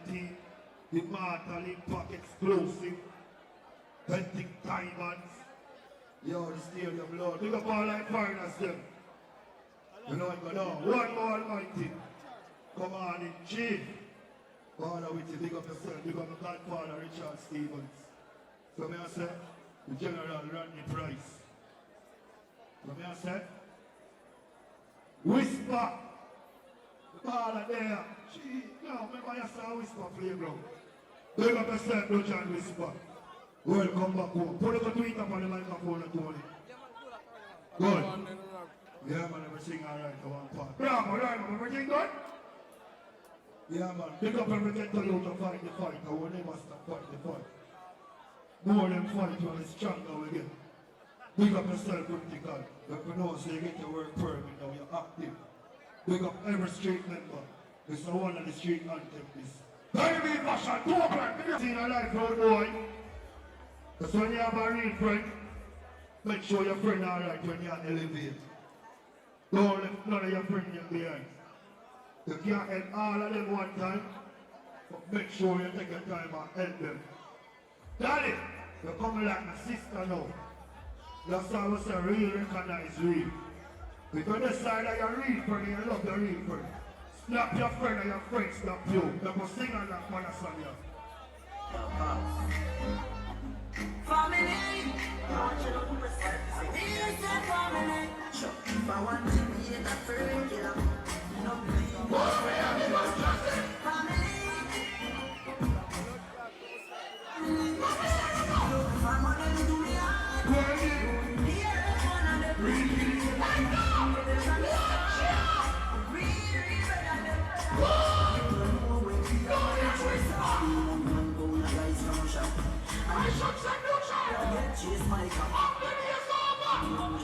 2019, the Martha Impact exclusive, Pentic Diamonds. Yo, the stadium, Lord. Big up all like foreigners, them. You know it go down. One more Almighty. Come on in, Chief. Father with you, big up yourself, big up the Godfather Richard Stevens. So may I say, the General Randy Price. So may I say, Whisper. The baller there. Gee, no, remember you saw Whisper playground. Big up yourself, Dutch and Whisper. Welcome back home. Put up a tweet up on the microphone and Tony. Good. Yeah, man, everything alright to one part. Bravo, right, man, everything good? Yeah, man, pick up everything to you to fight the fight. I will never stop fight the fight. More than fight, you are stronger we get. Big up yourself, critical. If you know, so you get your work permit, now you're active. Big up every street member. It's the one of the street anthem is. Very big fashion, two o'clock. Seen a life road boy. That's when you have a real friend. Make sure your friend alright when you elevate. Don't let none of your friends get behind. You can't help all of them one time, but make sure you take your time and help them. Daddy, you're coming like my sister now. That's how I say real recognize real. If you decide that you're real friend, you love your real friend. Snap your friend and your friend snap you. You must sing on that man song here. Family, I want you to put respect. Here's that family. If I want to be a friend, get up. No, family. If I'm on to do me hard, here is one of the real I shot some new shot. Chase my cup. Up the years over.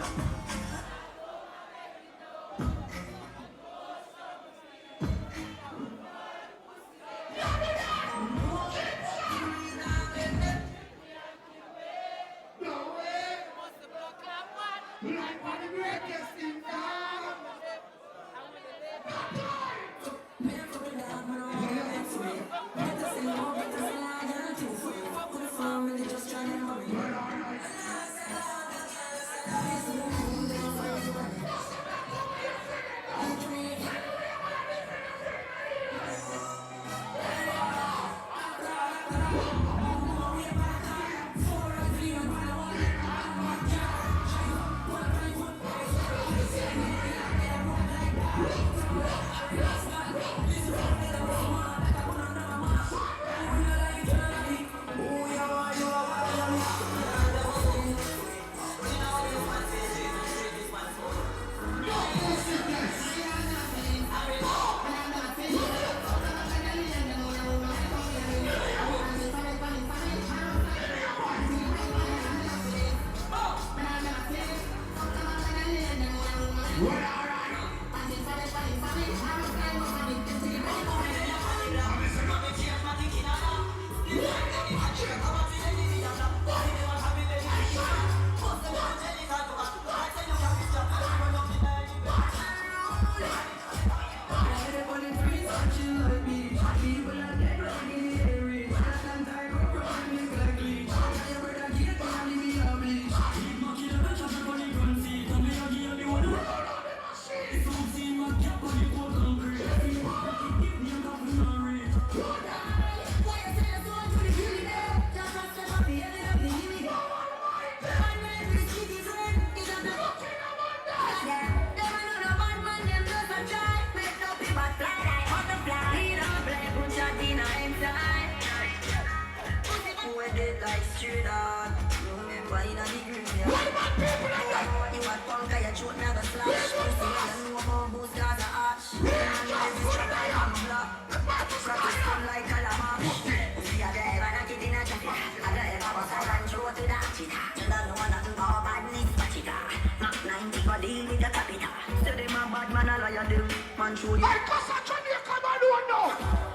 Man show you. I cause a Jamaica man don't know.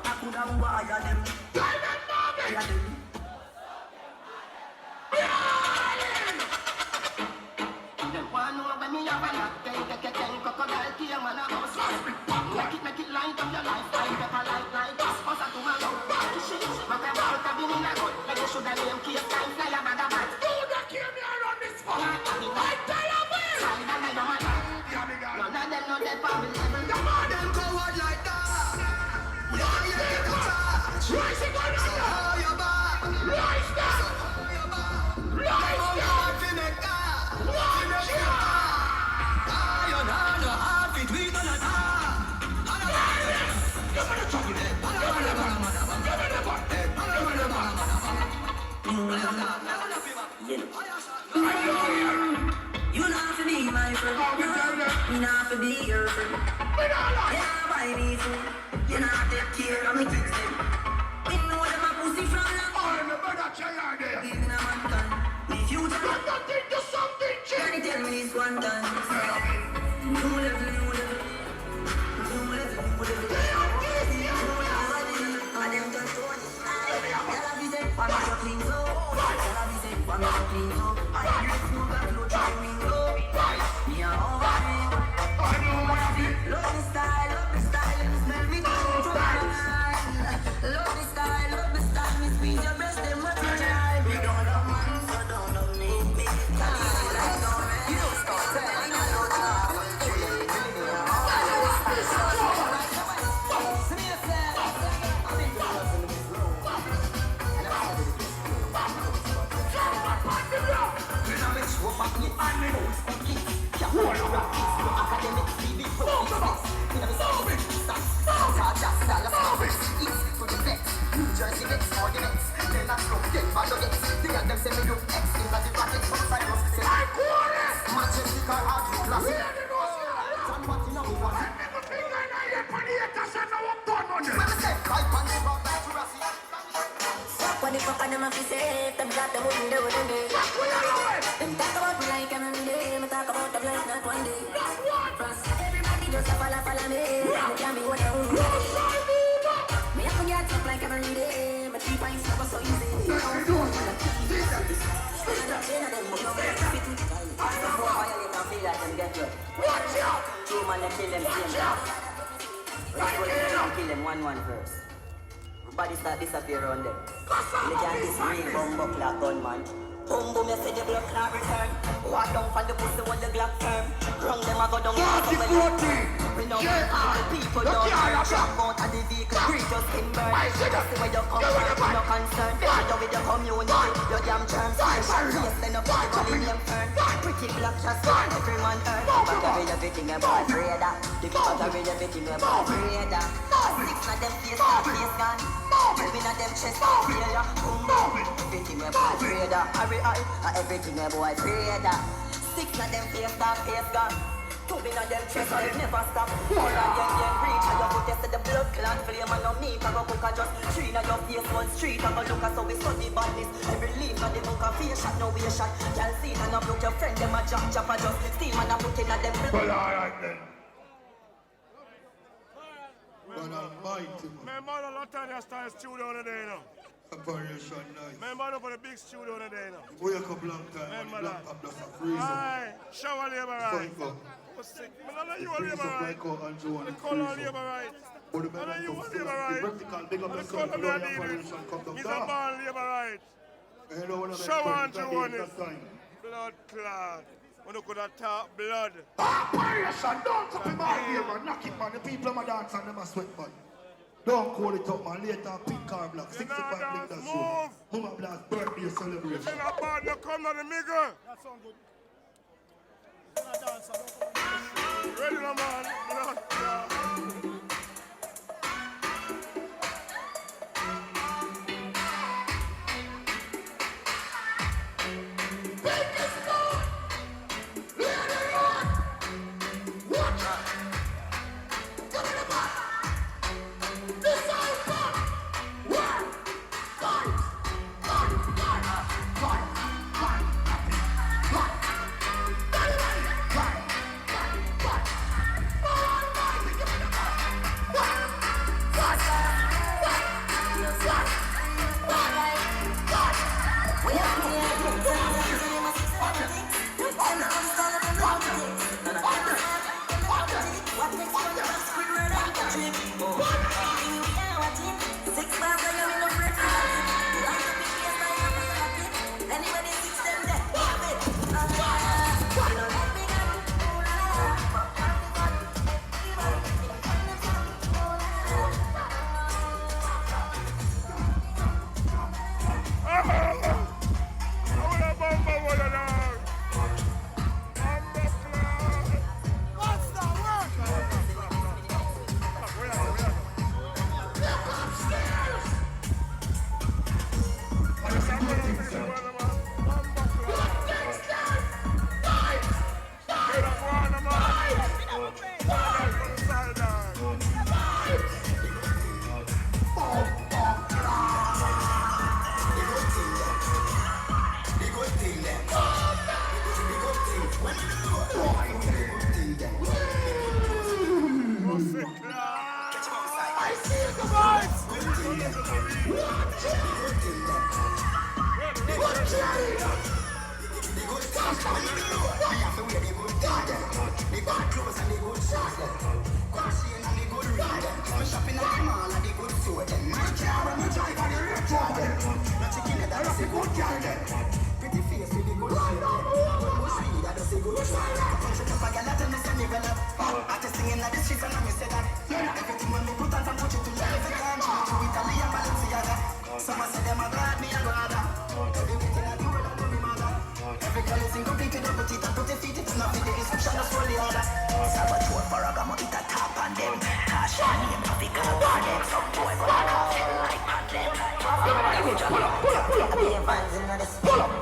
I could have wired them. Diamond Marvin. One over me have a lot. Take crocodile kill man a house. Make it light up your life. I never like this. Cause I do my love. a name case, time fly a bag of man. Dude, that came here on this phone. I tell you, man. None of them know that family level. Come on, Them coward like that. Yeah, yeah, get the charge. rise it on So now. how you back? Rise now. How you back? Rise Come now. on, finna car. Watch out. You know, no hard fit, we gonna talk. Give me the chocolate. Give me the bun. Give me the bun. Give me the bun. You not for be my friend. You not for be your friend. Yeah, buy me food. You not take care of me kids them. We know them a pussy from love. Oh, remember that chair there. Even a man can. Me future. Got nothing to something, Can you chick. tell me this one time? New level, new level. New level, new level. And them just don't. Tell a visit, for me to clean so. Tell a visit, for me to clean so. I dress smooth and flow through the window. Me a over it. I know what I mean. Love the style, smell me good to my mind. Love the style, me squeeze your breast, them what you try. We don't love man, so don't love me. Me tell me like no man. You don't stop telling me no time. What the fuck are them have to say? Them got the wooden do it today. Them talk about me like I'm every day. Me talk about them like not one day. Plus, everybody just a follow me. You can't be what I want. Me have to get up like every day. My 3 pints never so easy. Watch out. Two man that kill them same. Kill them one first. Body start disappear on them. They can't this real bumbo clock gunman. Boom boom, you say the blood clot return. Walk down from the pussy when the Glock firm. Run them, I go down. We know the people don't jump out of the vehicle. Greet us in burn. Just where you come from, no concern. Better with your community, your damn germs. Yes, then up the calling them turn. Pretty black just every man earn. But everything about Freda. The people everything about Freda. Six of them face start face gun. Moving at them chest failure. Boom boom. Everything about Freda. Everything about Freda. Six of them face start face gun. Moving at them chest, I never stop. All of them reach, I go test the blood clot flame and no meat. I go cook a just three of your face one street. I go look at so we study badness. Every leaf of the book of face shot, no way shot. Y'all see and I broke your friend, them a jump chop a just steam and I put in at them blood. Well, alright then. But almighty man. Remember the Latanya style studio today now. Operation nice. Remember for the big studio today now. Wake up long time and Remember black that. up just a freezer. Aye, shower labor right. Psycho. Was sick. I don't know you Freeze labor up right. like out and Joe and The the color freezer. labor right. But the I know you momentum want still labor up. The right. vertical, big up The yourself. color The me a operation come down. He's a born labor right. You know what I mean? Shower and That Joe day, that time. Blood clot. When you could have talk blood. Operation, don't copy my here, man. Knock it, man. The people my dance and them a sweat, man. Don't call it up, man. Later, pink car black. You 65 know bling dance, that show. move. Mama Blast birthday celebration. If you're not bad, you come to the nigga. That sound good. Ready, no man. Blood clot.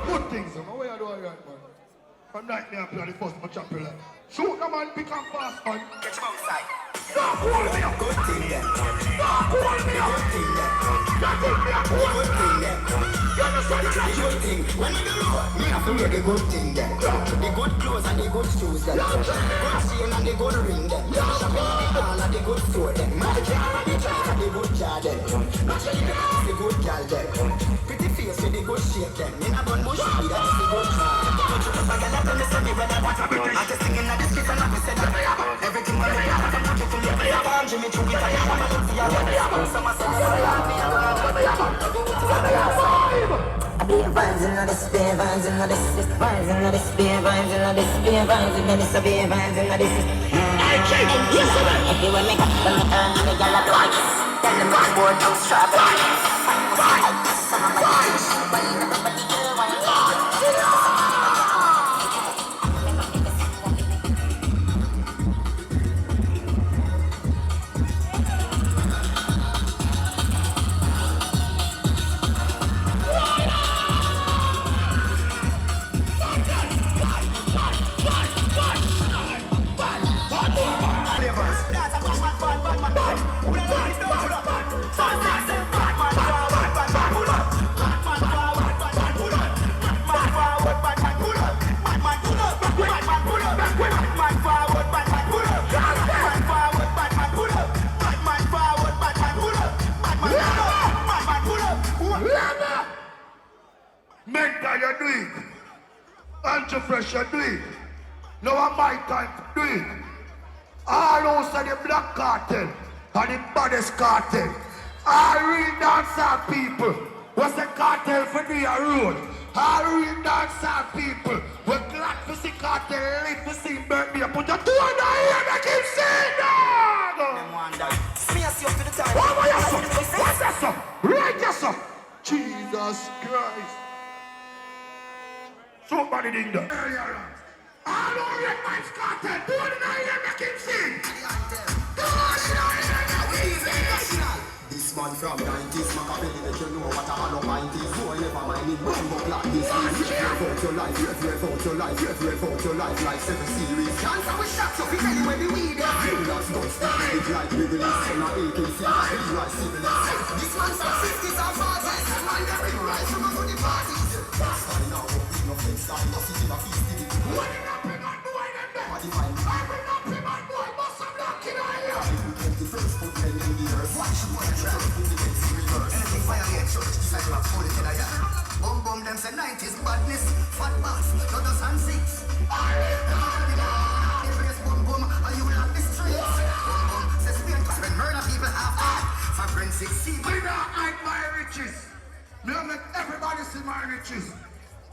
Good things, man. What you doing right, man? From night me I play the first match up your life. Shoot the man, become fast, man. Get him outside. Stop holding me up. Good thing, then. Stop holding me up. Good thing, then. That is me a good thing, then. You understand the good thing? When you do me have to wear the good thing, then. The good clothes and the good shoes, then. Good chain and the good ring, then. Shopping in the mall and the good store, then. My car and the drive and the good car, then. Not you the house, the good girl, then. Pretty face with the good shape, then. In a bun bush, that is the good car. Don't you ever get up and listen me when I want to be I'm just singing at the street and I'm said everything when I have to put it to me. I'm Jimmy Choo, I am a little young. Some say beer vines in this, beer vines in this, vines in this, beer vines in this, beer vines in this, beer vines in this. If you will make up, then the turn and the yellow lights. Then the much more no strap. Some of my fish, but everybody girl want to Mental, you do it. Anti-fresh, you do it. Now I'm my time to do it. All those are the black cartel and the baddest cartel. All real dancehall people. What's the cartel for the road? All real dancehall people. We're glad to see cartel live to see birthday. Put your two on the ear, make him sing, dog! Smears you up to the time. What was that? What's that, sir? Right, yes, sir. Jesus Christ. Somebody ding that. Earlier on. All over your mind's cartel. Two on the ear, make him sing. This man from 90s, Machiavelli, let you know what a hollow mind is. No, I never mind it, one book like this. Rev out your life, rev out your life, rev out your life like 7 series. Cancer with shots up, it's anywhere the weed is. That's don't stop, it's like Wrigley's, and not AKC, it's like Civilized. This man's from 50s and 40s, this man very right from a good parties. Standing out, opening no fence, starting to sit in a festivity. What did not bring on boy them there? What if I'm I will not bring on boy, must have knocked in our ear. the first foot men in the earth? Watch you on the track, put the heads in reverse. Anything violate church, decide to have put it in a yard. Bum them say 90s badness, fat bass, not us and six. The place bum, and you like the streets. Bum, says Spain, cause when murder people have art. Forensic see. I don't hide my riches. Me don't make everybody see my riches.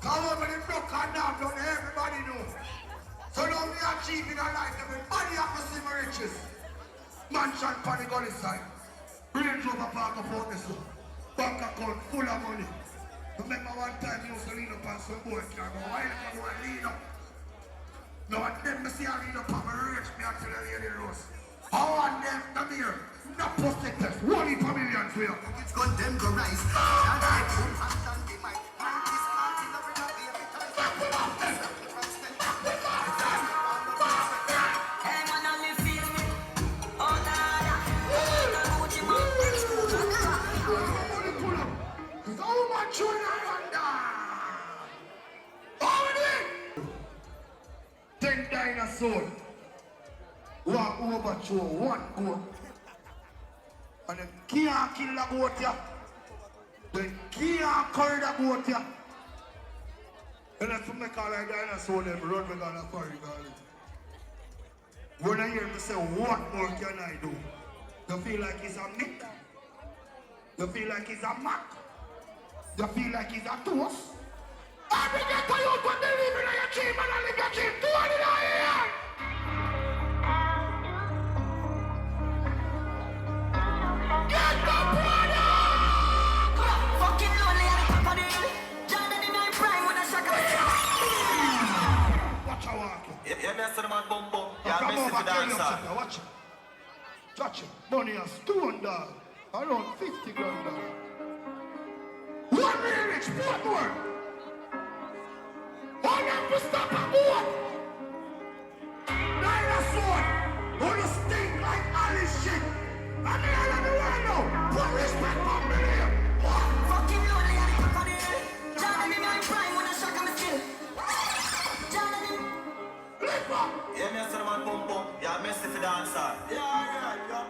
Come over the broke and down, don't everybody know. So now we are achieving our life, everybody have to see my riches. Mansion on the gully side. Range Rover park up on this one. Bank account full of money. Remember one time you used to lean up on some boy car, but why not go and lean up? Now and then me see I lean up on my rich me until the lady rose. How and them, come here. Not prospectors, 1 million for you. It's gun them go rise. And I come and be my man. This party never not be every time. Hey man, only feel me. Oh nah. So much on Islander. How many? 10 dinosaurs. Walk over to one goat. And them can't kill a goat here. Then can't carry the boat here. And that's what I call like that, and I saw them run me down the quarry garden. When I hear me say, what more can I do? You feel like it's a Mick? You feel like it's a Mac? You feel like it's a toast? Every day to you to believe in your dream and live your dream. Do it in here! Get the product! Fucking lonely at the top of the hill. Jordan in my prime when I shock up. Watch her walking. Yeah, me a man bumbo. Now Yeah, come me see over, the tell you dancer. something. Watch it. Touch it. Money a stone dog. Around 50 grand dog. 1 million rich, what more? All them to stop a boat. Dinosaur. Who you stink like Alice shit. I mean, all of the world now. Put respect on me there. Fucking lonely at the top of the hill. Jordan in my prime when I shock up skill. Jordan in. Lift up. Yeah, me a man bumbo. Yeah, me see the dancer. Yeah, yeah, yeah.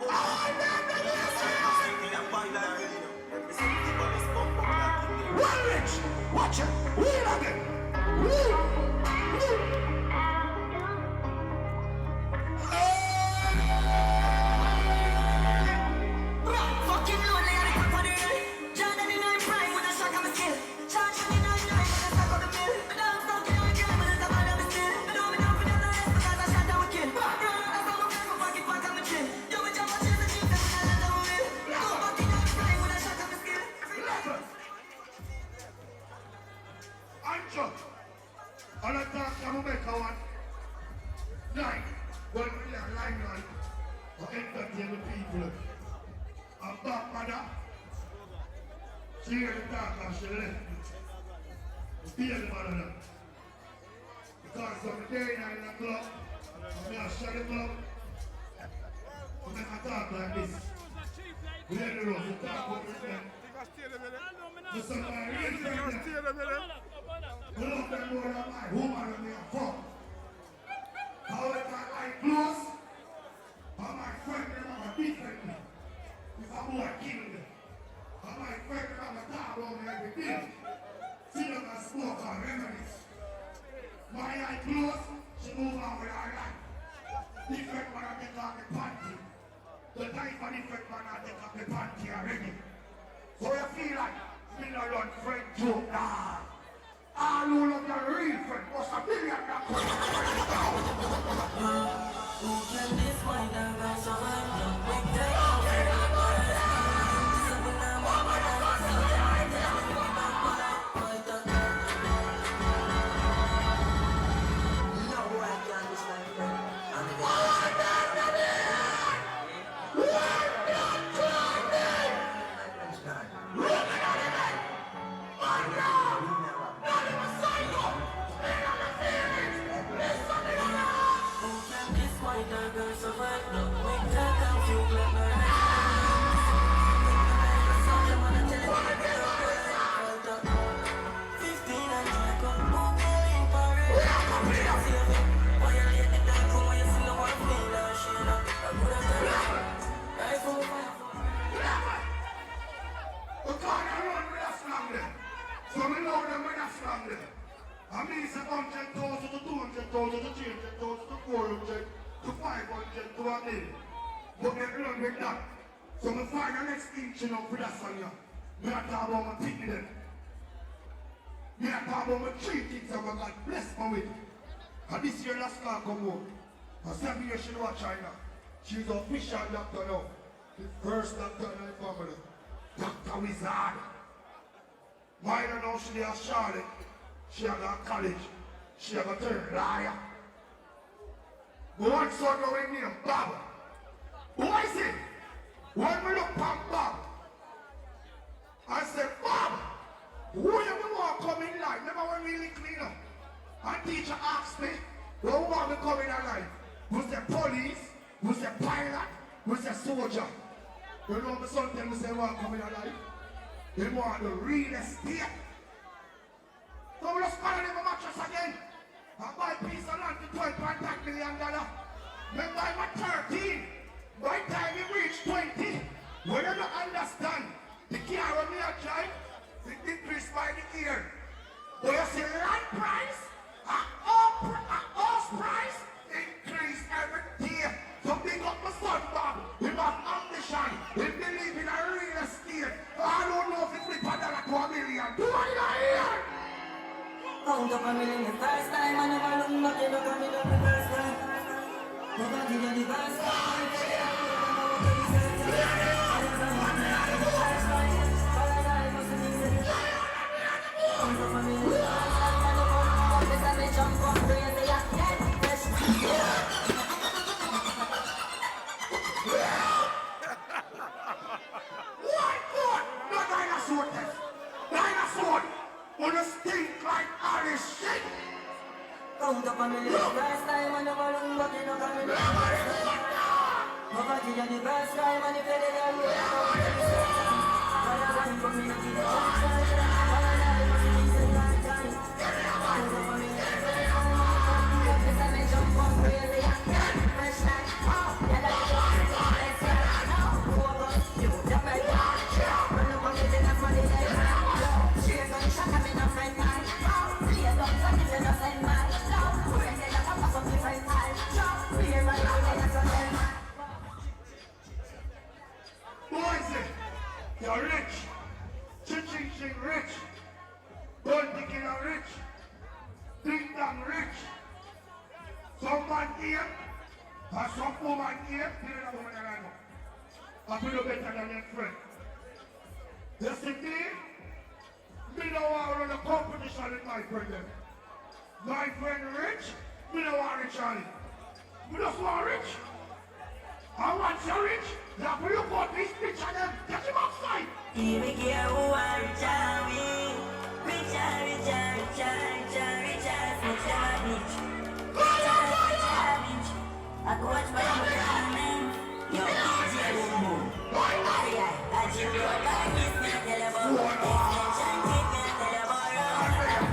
One rich. Watch it. Wheel again. Wheel. Fucking lonely at the top of the hill. Jordan in my prime when I shock up skill. Charge me 99 when I stack up the bill. Me down fucking on kill, but it's a bad habit still. Me know me down for the rest because I shot down with kill. Run out of some of my pocket back on my chin. You will jump on chase the jeep, that's when I let down with. Go back in my prime when I shock up skill. Ancho. All the time, I'm make one. 9. When we are lying on, I entertain the people. I'm back, mother. She hear the talk and she left me. Fear the mother now. Because on the day 9 o'clock, I'm going to shut the club. I'm going to talk like this. We had the road, we talk about this man. To somebody really friend. You love them more than my woman and me a fuck. However, I close, and my friend them have a different me. If a boy kill them, and my friend them have a talk about me every day. See them and smoke and reminisce. My eye close, she move on with her life. Different man I take off the panty. The time for different man I take off the panty already. So you feel like me no run friend joke, nah. All who love your real friend must have been at that point. Who can this wind and go survive? Big day. But they run with that. So I find the next inch for that song. Me I talk about my picking them. Me I talk about my 3 things that God bless me with. And this year last car come out. And 7 years she know China. She's an official doctor now. The first doctor in the family. Dr. Wizard. Mine now she has Charlotte. She has a college. She has a turn liar. But one son going named Bob. Who is it? When we look at Bob, I said, Bob, who you want to come in life? Never want really clean up. And teacher asked me, who want to come in alive? Who's the police? Who's the pilot? Who's the soldier? You know my son tell me say want to come in alive? They want the real estate. So we just follow them a mattress again. And buy a piece of land for $12.5 million. Then buy my 13. By the time you reach 20, when you don't understand, the car when me a drive, it increased by the year. But you see land price, house price increase every day. So big up my son, Bob. He have ambition. He believe in a real estate. I don't know if he flip $1 to $1 million. Do I hear? Count up a million the first time, I never look back, you look at me the first time. Never did you the first time. Count up a million the first time, I never look back, this time I jump up crazy, I get fresh. What good? No dinosaur test. Dinosaur. Wanna stink like Irish shit. Count up a million the first time, I never look back, you look at me the first time. Never did you the first time, and if you did, I will come to the first time. But I want for me to be the first time. But I know it must be the last time. Count up a million the first time, I never look back, this time I jump up crazy, I get fresh like, oh, yeah, that's the one. Let's go, now, go over, you, the red one. Run up on me, then I'm running like that. Cheers on shot, I'm in a friend, man. Play it up, so if you don't send man. Friend, then I come back up different time. Play my own, then I come send man. Boys, you're rich. Ching rich. Gold digging are rich. Ding dong rich. Some man here, and some woman here, here is a woman that I know. I feel better than your friend. You see me? Me don't want to run a competition with my friend them. My friend rich, me don't want rich on it. Me just want rich. I want you rich. Now for you got this picture them, get him outside. Here we go, who are rich are we? Rich are rich are rich are rich are rich are rich are rich. Rich are rich. I go watch my man. Yo, DJ boom boom. I just go back, give me a telephone. Extension, give me a telephone.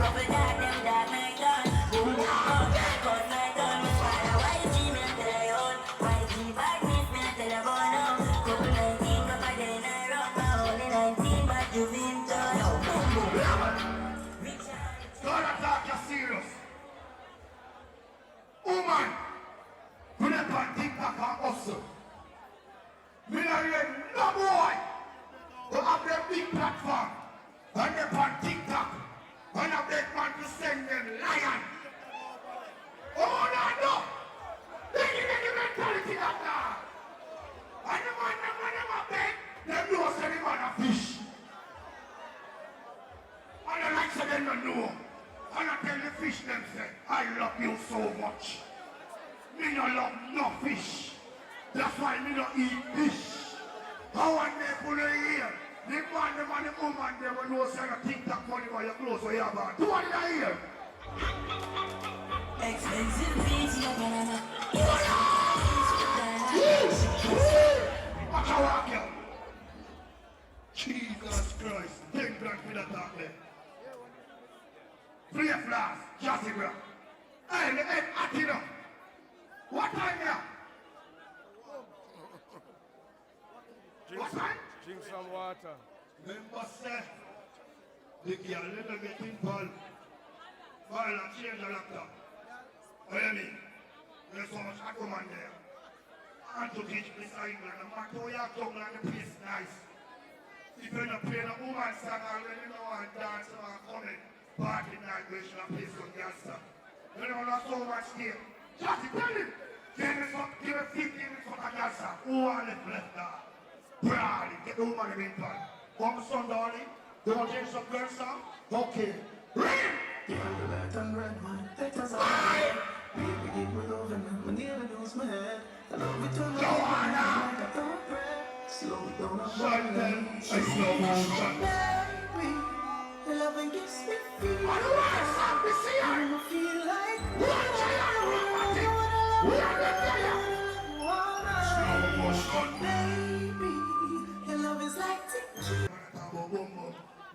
Couple dark, them dark, my gun. Boom boom, cause my gun was fire. YG me a telephone. YG back, give me a telephone. Couple 19, couple day, I rock my only 19, but you been done. Yo, boom boom. Rich are rich. Don't attack you serious. Woman, you never think back and hustle. Me not hear no boy who have them big platform and they on TikTok and have that man to send them lion. Oh no! They give me the mentality of that. And the man them a beg, them know say the man a fish. And the like say them don't know. And I tell the fish them say, I love you so much. Me no love no fish. That's why me don't eat fish. How one day pull a ear? The man, the woman, they will know say you TikTok money while your clothes where you have on. Do what did I hear? Expensive beats, you're gonna Watch out, walk here. Jesus Christ. 10 grand for that talk there. Free flash, Jazzy bro. Hey, the head at you know. What time here? What time? Drink some water. Remember, say, the girl never get involved. While I change the laptop. What do you mean? There's so much argument there. And to teach this England, no matter how you come and the place nice. If you're not playing a woman's song already, you know how to dance or coming. Party night, we should have played some girls song. You know not so much here. Just tell him. Give me 15 minutes for the girls song. Who are left there? Brady, get the woman in the One son, darling. You want to change some girl song? Okay. Ready? Yeah, the black and red wine, that is all right. Baby, give me love and my never lose my head. I love it when I don't break. Slow it down, I'm Shut them. I slow motion. baby, your loving gets me feel. I don't want to stop this here. I feel like Watch out, romantic. We are the player. Slow motion. baby, your love is like tequila.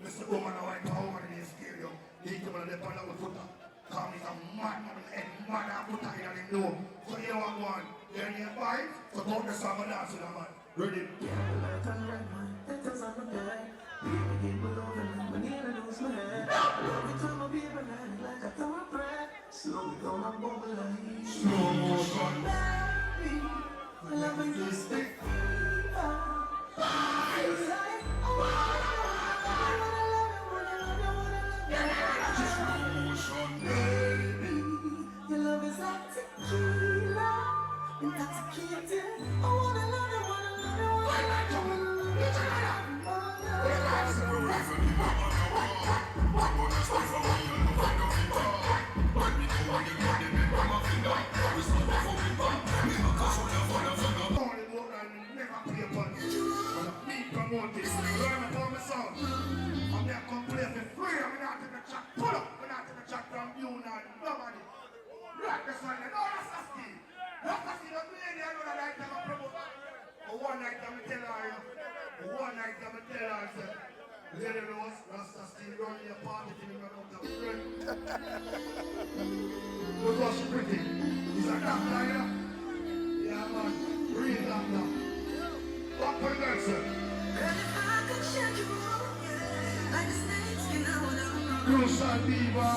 Mr. Woman, I want to woman in the stereo. He come on the left hand foot. Come is a man and man and put in the know. So you want one. Then you fight. So don't the song and dance with a man. Ready? Yeah, the black and red wine, that is all right. Baby, give me love and my never not in the chat. Pull up. We're not in the chat from you now. Nobody. Right this one. No, that's a ski. That's a ski. Don't do any other night I'm a promote. But one night I'm tell her. One night I'm tell her. Lady Rose, Rasta still running your party till you run out of friend. Look how she pretty. He's a doctor, you know? Yeah, man. Real doctor. What for the girl, sir? Crucial diva.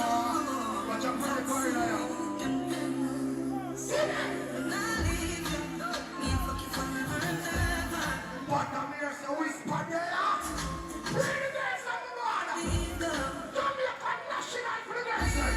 Watch out for the corner, yeah. What a mercy whisper there. Bring the girls on the border. Jamaica national for the girls, sir.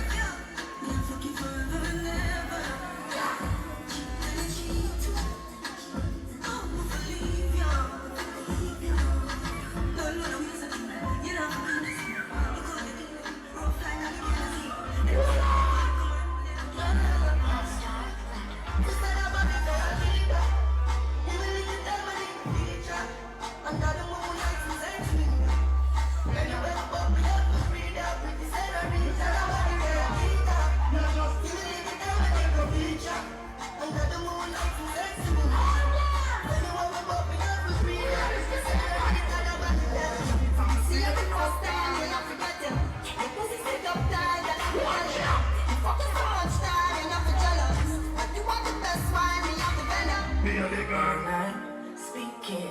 Speaking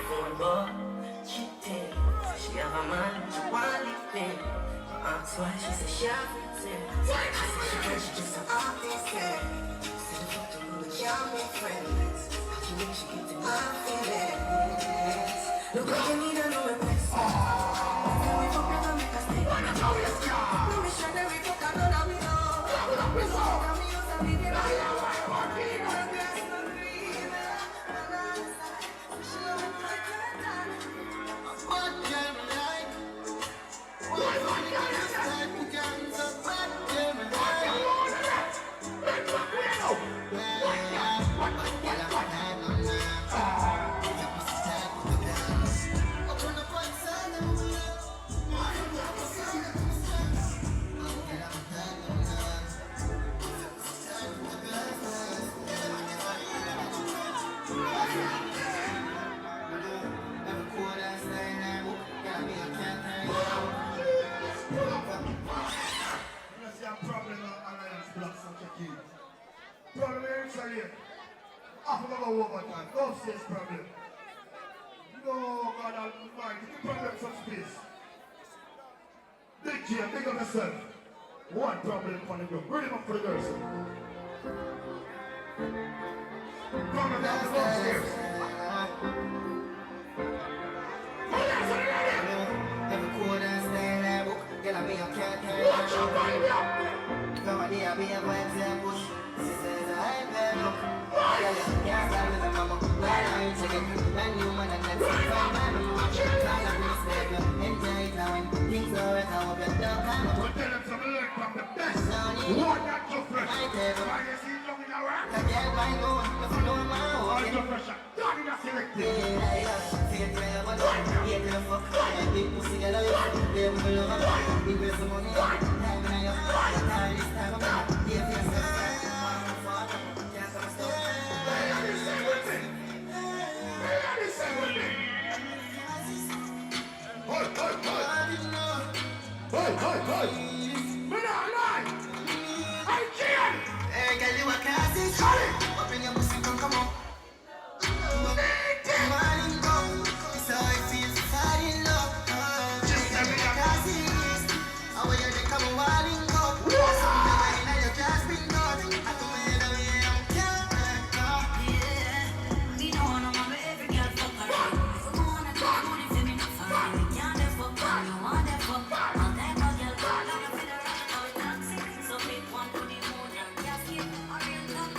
phone, but cheating. She have a man, she want lifting. That's why she said she have it. She just an artist. Said the fuck to me, we can't be friends. She make she get to my feelings. Look what you need, I know it best. We fuck never make us stay. No, we shine the we fuck, I know that we know. We fuck, and we use a video. Problem here is here. Half of our overtime. Don't say it's problem. No, God Almighty. The problem some space. Big G, big up yourself. One problem on the ground. Bring him up for the girls. Problem down the upstairs. Every quarter stand there, book. Girl, I be a cat. Watch out, baby. Somebody I be a vibes and push. She says I better look. Girl, you can't start with a mama. When I check it, brand new man and let's see from man. Cause I'm respect you. Enjoy it now when things go right. I hope you're done. We'll tell them some learn from the best. One not too fresh. Why you see young in our work? I can't buy no one. If you know my own. All too fresh. God in a selective. See it where I want. Yeah, the fuck. Big pussy girl, I love you. They will love me. Big with some money. Time in your time this time of me. Yeah, yes, yes. Hey! Me not lie! Hey, Gian! Hey, girl, you a classy. Up in your pussy, come on. Morning come, it's how it feels to fall in love. Just a bit of classy. How are you come a warning cup? Something that you just been done. I come in the way I'm can't. Yeah, we don't wanna mama every girl fuck her. If we wanna do it for me, not fine. We can't let fuck her, you want that fuck. All that girl, girl, girl, I'm a finna run out of taxi. So pick one to the moon and just keep a real talk.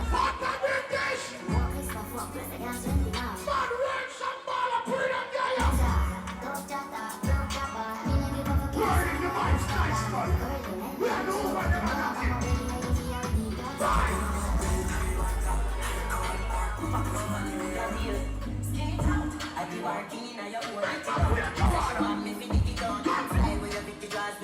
Fuck the British! Martina, your boy, I take a